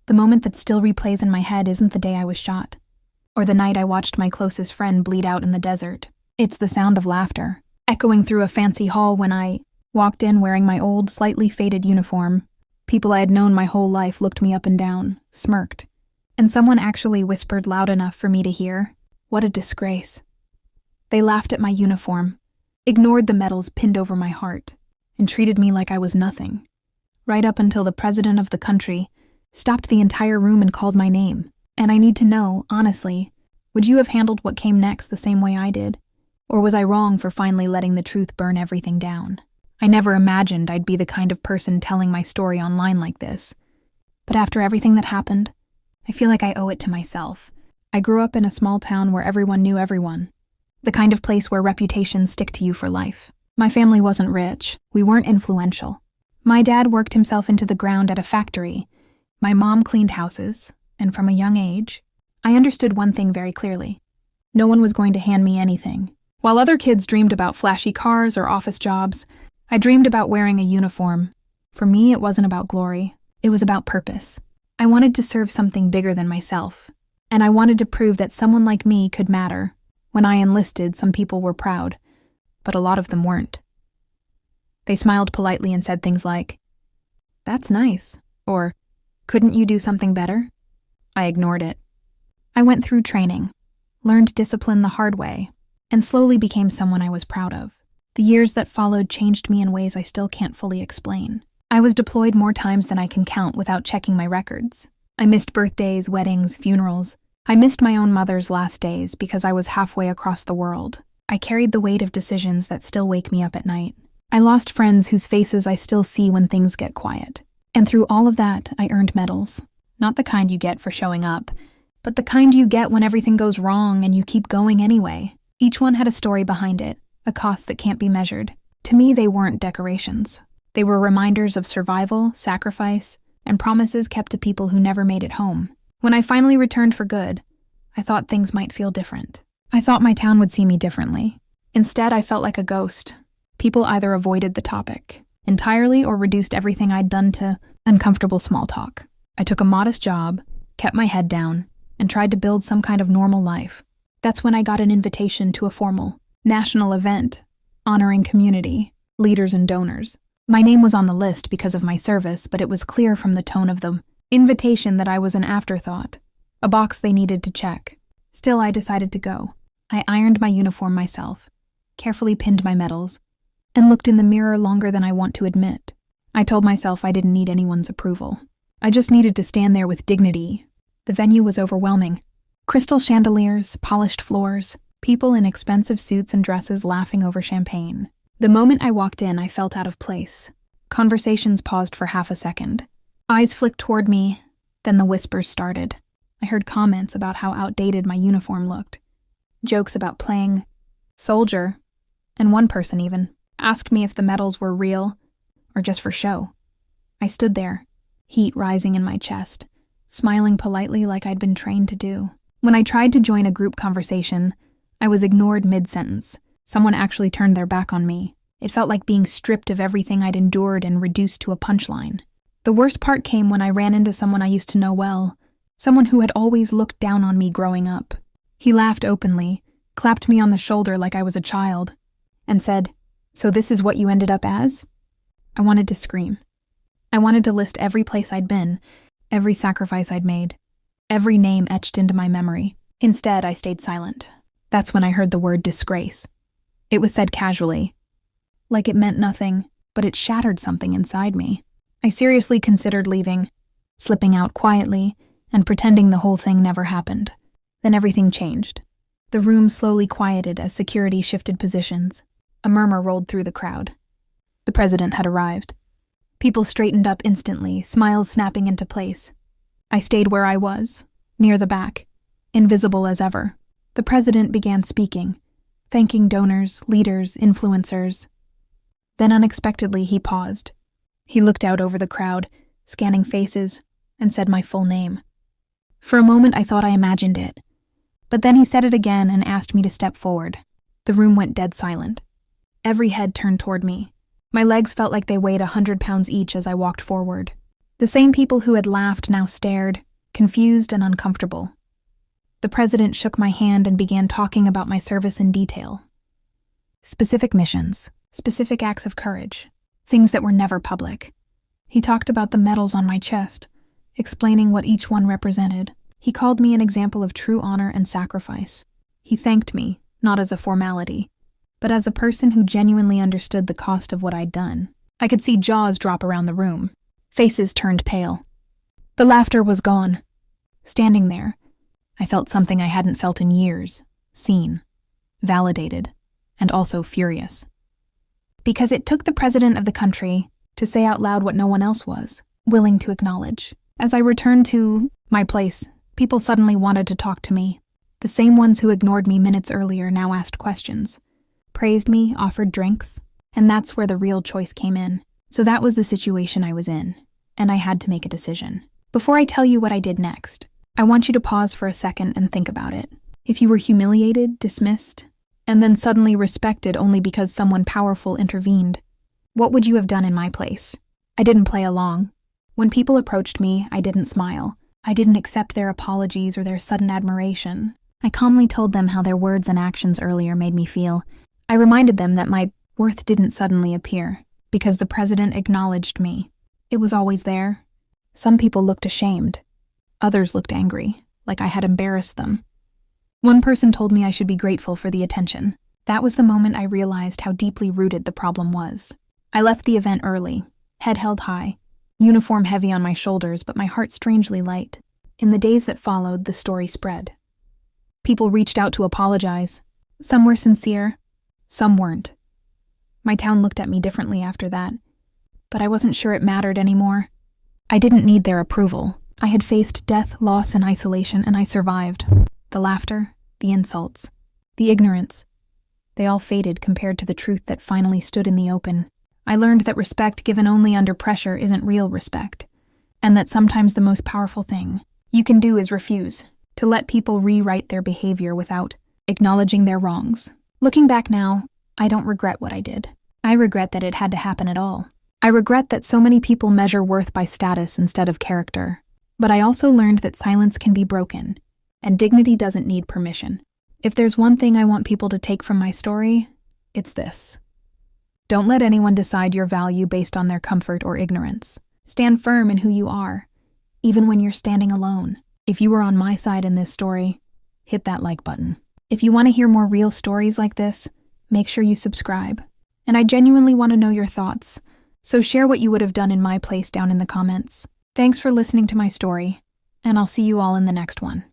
The moment that still replays in my head isn't the day I was shot, or the night I watched my closest friend bleed out in the desert. It's the sound of laughter, echoing through a fancy hall when I walked in wearing my old, slightly faded uniform. People I had known my whole life looked me up and down, smirked, and someone actually whispered loud enough for me to hear, "What a disgrace." They laughed at my uniform, ignored the medals pinned over my heart, and treated me like I was nothing. Right up until the president of the country stopped the entire room and called my name. And I need to know, honestly, would you have handled what came next the same way I did? Or was I wrong for finally letting the truth burn everything down? I never imagined I'd be the kind of person telling my story online like this. But after everything that happened, I feel like I owe it to myself. I grew up in a small town where everyone knew everyone. The kind of place where reputations stick to you for life. My family wasn't rich. We weren't influential. My dad worked himself into the ground at a factory. My mom cleaned houses, and from a young age, I understood one thing very clearly. No one was going to hand me anything. While other kids dreamed about flashy cars or office jobs, I dreamed about wearing a uniform. For me, it wasn't about glory. It was about purpose. I wanted to serve something bigger than myself, and I wanted to prove that someone like me could matter. When I enlisted, some people were proud, but a lot of them weren't. They smiled politely and said things like, "That's nice," or, "Couldn't you do something better?" I ignored it. I went through training, learned discipline the hard way, and slowly became someone I was proud of. The years that followed changed me in ways I still can't fully explain. I was deployed more times than I can count without checking my records. I missed birthdays, weddings, funerals. I missed my own mother's last days because I was halfway across the world. I carried the weight of decisions that still wake me up at night. I lost friends whose faces I still see when things get quiet. And through all of that, I earned medals. Not the kind you get for showing up, but the kind you get when everything goes wrong and you keep going anyway. Each one had a story behind it, a cost that can't be measured. To me, they weren't decorations. They were reminders of survival, sacrifice, and promises kept to people who never made it home. When I finally returned for good, I thought things might feel different. I thought my town would see me differently. Instead, I felt like a ghost. People either avoided the topic entirely or reduced everything I'd done to uncomfortable small talk. I took a modest job, kept my head down, and tried to build some kind of normal life. That's when I got an invitation to a formal, national event, honoring community, leaders and donors. My name was on the list because of my service, but it was clear from the tone of the invitation that I was an afterthought, a box they needed to check. Still, I decided to go. I ironed my uniform myself, carefully pinned my medals, and looked in the mirror longer than I want to admit. I told myself I didn't need anyone's approval. I just needed to stand there with dignity. The venue was overwhelming. Crystal chandeliers, polished floors, people in expensive suits and dresses laughing over champagne. The moment I walked in, I felt out of place. Conversations paused for half a second. Eyes flicked toward me, then the whispers started. I heard comments about how outdated my uniform looked. Jokes about playing soldier, and one person even asked me if the medals were real or just for show. I stood there, heat rising in my chest, smiling politely like I'd been trained to do. When I tried to join a group conversation, I was ignored mid-sentence. Someone actually turned their back on me. It felt like being stripped of everything I'd endured and reduced to a punchline. The worst part came when I ran into someone I used to know well, someone who had always looked down on me growing up. He laughed openly, clapped me on the shoulder like I was a child, and said, "So this is what you ended up as?" I wanted to scream. I wanted to list every place I'd been, every sacrifice I'd made, every name etched into my memory. Instead, I stayed silent. That's when I heard the word disgrace. It was said casually, like it meant nothing, but it shattered something inside me. I seriously considered leaving, slipping out quietly, and pretending the whole thing never happened. Then everything changed. The room slowly quieted as security shifted positions. A murmur rolled through the crowd. The president had arrived. People straightened up instantly, smiles snapping into place. I stayed where I was, near the back, invisible as ever. The president began speaking, thanking donors, leaders, influencers. Then unexpectedly he paused. He looked out over the crowd, scanning faces, and said my full name. For a moment I thought I imagined it, but then he said it again and asked me to step forward. The room went dead silent. Every head turned toward me. My legs felt like they weighed 100 pounds each as I walked forward. The same people who had laughed now stared, confused and uncomfortable. The president shook my hand and began talking about my service in detail. Specific missions, specific acts of courage, things that were never public. He talked about the medals on my chest, explaining what each one represented. He called me an example of true honor and sacrifice. He thanked me, not as a formality, but as a person who genuinely understood the cost of what I'd done. I could see jaws drop around the room. Faces turned pale. The laughter was gone. Standing there, I felt something I hadn't felt in years, seen, validated, and also furious. Because it took the president of the country to say out loud what no one else was willing to acknowledge. As I returned to my place, people suddenly wanted to talk to me. The same ones who ignored me minutes earlier now asked questions, praised me, offered drinks, and that's where the real choice came in. So that was the situation I was in, and I had to make a decision. Before I tell you what I did next, I want you to pause for a second and think about it. If you were humiliated, dismissed, and then suddenly respected only because someone powerful intervened, what would you have done in my place? I didn't play along. When people approached me, I didn't smile. I didn't accept their apologies or their sudden admiration. I calmly told them how their words and actions earlier made me feel. I reminded them that my worth didn't suddenly appear, because the president acknowledged me. It was always there. Some people looked ashamed. Others looked angry, like I had embarrassed them. One person told me I should be grateful for the attention. That was the moment I realized how deeply rooted the problem was. I left the event early, head held high, uniform heavy on my shoulders, but my heart strangely light. In the days that followed, the story spread. People reached out to apologize. Some were sincere, some weren't. My town looked at me differently after that, but I wasn't sure it mattered anymore. I didn't need their approval. I had faced death, loss, and isolation, and I survived. The laughter, the insults, the ignorance, they all faded compared to the truth that finally stood in the open. I learned that respect given only under pressure isn't real respect, and that sometimes the most powerful thing you can do is refuse, to let people rewrite their behavior without acknowledging their wrongs. Looking back now, I don't regret what I did. I regret that it had to happen at all. I regret that so many people measure worth by status instead of character. But I also learned that silence can be broken, and dignity doesn't need permission. If there's one thing I want people to take from my story, it's this. Don't let anyone decide your value based on their comfort or ignorance. Stand firm in who you are, even when you're standing alone. If you were on my side in this story, hit that like button. If you want to hear more real stories like this, make sure you subscribe. And I genuinely want to know your thoughts, so share what you would have done in my place down in the comments. Thanks for listening to my story, and I'll see you all in the next one.